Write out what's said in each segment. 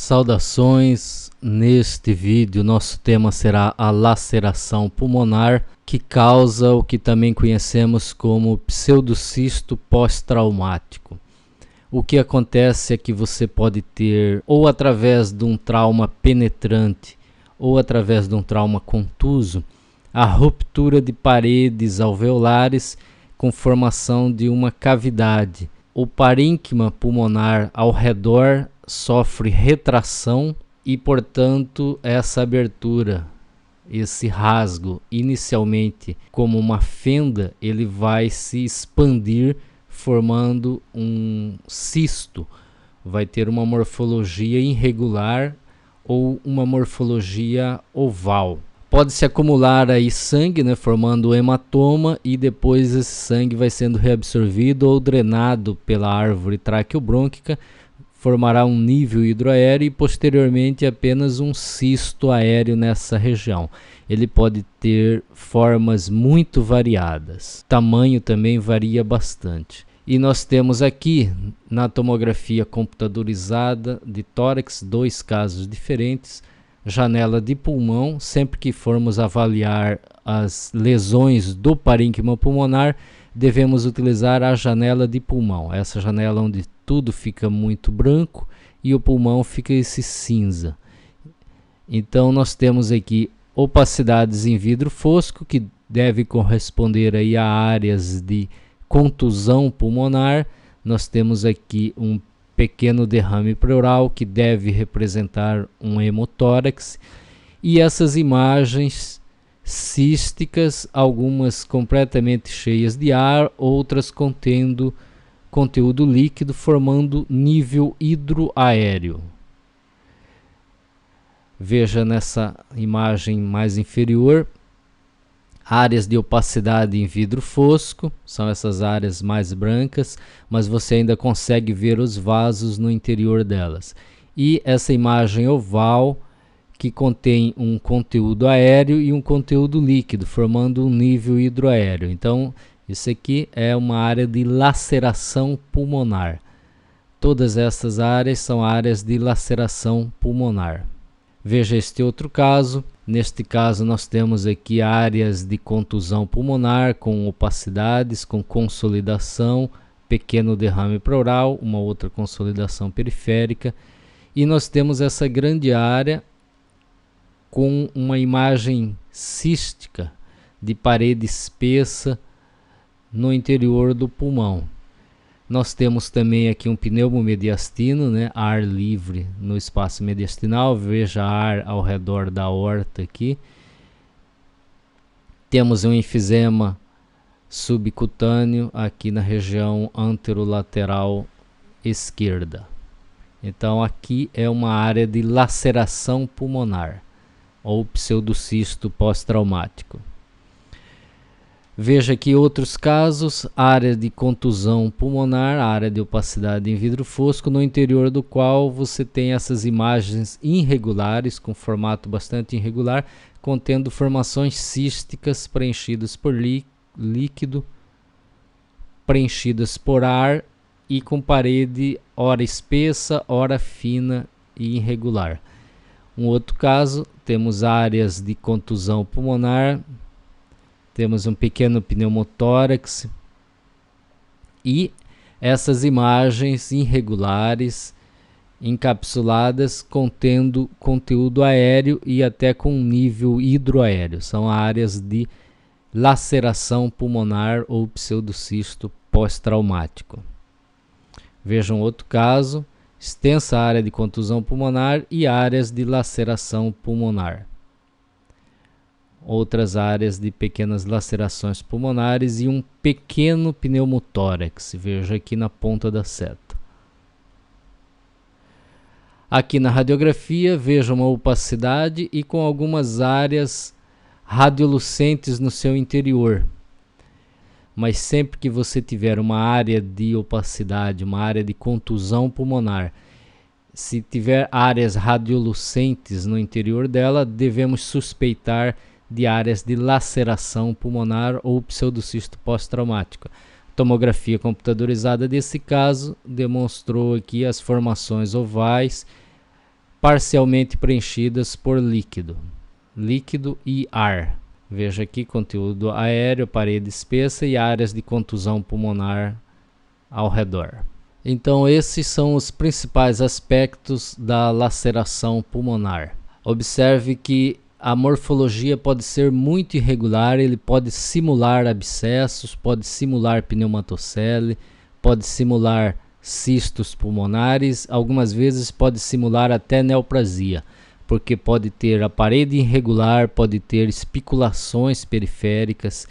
Saudações, neste vídeo nosso tema será a laceração pulmonar, que causa o que também conhecemos como pseudocisto pós-traumático. O que acontece é que você pode ter, ou através de um trauma penetrante, ou através de um trauma contuso, a ruptura de paredes alveolares com formação de uma cavidade. O parênquima pulmonar ao redor sofre retração e, portanto, essa abertura, esse rasgo, inicialmente como uma fenda, ele vai se expandir formando um cisto. Vai ter uma morfologia irregular ou uma morfologia oval. Pode-se acumular aí sangue, formando um hematoma, e depois esse sangue vai sendo reabsorvido ou drenado pela árvore traqueobrônquica, formará um nível hidroaéreo e posteriormente apenas um cisto aéreo nessa região. Ele pode ter formas muito variadas. O tamanho também varia bastante. E nós temos aqui na tomografia computadorizada de tórax dois casos diferentes. Janela de pulmão, sempre que formos avaliar as lesões do parênquima pulmonar, devemos utilizar a janela de pulmão. Essa janela onde tudo fica muito branco e o pulmão fica esse cinza. Então nós temos aqui opacidades em vidro fosco, que deve corresponder aí a áreas de contusão pulmonar. Nós temos aqui um pequeno derrame pleural, que deve representar um hemotórax, e essas imagens císticas, algumas completamente cheias de ar, outras contendo conteúdo líquido, formando nível hidroaéreo. Veja nessa imagem mais inferior, áreas de opacidade em vidro fosco, são essas áreas mais brancas, mas você ainda consegue ver os vasos no interior delas. E essa imagem oval, que contém um conteúdo aéreo e um conteúdo líquido, formando um nível hidroaéreo. Então, isso aqui é uma área de laceração pulmonar. Todas essas áreas são áreas de laceração pulmonar. Veja este outro caso. Neste caso nós temos aqui áreas de contusão pulmonar com opacidades, com consolidação, pequeno derrame pleural, uma outra consolidação periférica. E nós temos essa grande área com uma imagem cística de parede espessa no interior do pulmão. Nós temos também aqui um pneumomediastino, ar livre no espaço mediastinal. Veja ar ao redor da aorta aqui. Temos um enfisema subcutâneo aqui na região anterolateral esquerda. Então aqui é uma área de laceração pulmonar ou pseudocisto pós-traumático. Veja aqui outros casos, área de contusão pulmonar, área de opacidade em vidro fosco, no interior do qual você tem essas imagens irregulares, com formato bastante irregular, contendo formações císticas preenchidas por líquido, preenchidas por ar e com parede ora espessa, ora fina e irregular. Um outro caso, temos áreas de contusão pulmonar, temos um pequeno pneumotórax e essas imagens irregulares, encapsuladas, contendo conteúdo aéreo e até com nível hidroaéreo. São áreas de laceração pulmonar ou pseudocisto pós-traumático. Vejam outro caso, extensa área de contusão pulmonar e áreas de laceração pulmonar. Outras áreas de pequenas lacerações pulmonares e um pequeno pneumotórax. Veja aqui na ponta da seta. Aqui na radiografia, veja uma opacidade e com algumas áreas radiolucentes no seu interior. Mas sempre que você tiver uma área de opacidade, uma área de contusão pulmonar, se tiver áreas radiolucentes no interior dela, devemos suspeitar de áreas de laceração pulmonar ou pseudocisto pós-traumático. Tomografia computadorizada desse caso demonstrou aqui as formações ovais parcialmente preenchidas por líquido e ar. Veja aqui conteúdo aéreo, parede espessa e áreas de contusão pulmonar ao redor. Então esses são os principais aspectos da laceração pulmonar. Observe que a morfologia pode ser muito irregular, ele pode simular abscessos, pode simular pneumatocele, pode simular cistos pulmonares, algumas vezes pode simular até neoplasia, porque pode ter a parede irregular, pode ter espiculações periféricas,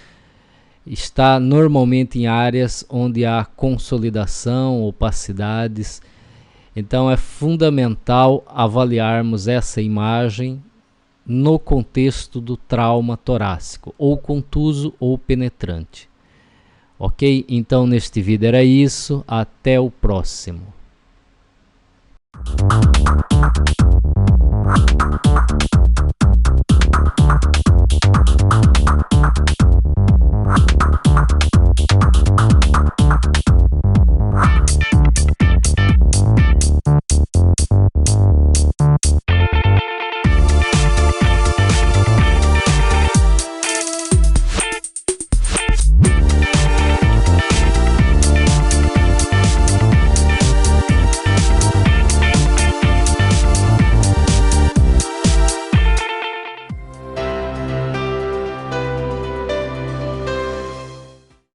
está normalmente em áreas onde há consolidação, opacidades. Então é fundamental avaliarmos essa imagem no contexto do trauma torácico, ou contuso ou penetrante. Ok? Então neste vídeo era isso, até o próximo.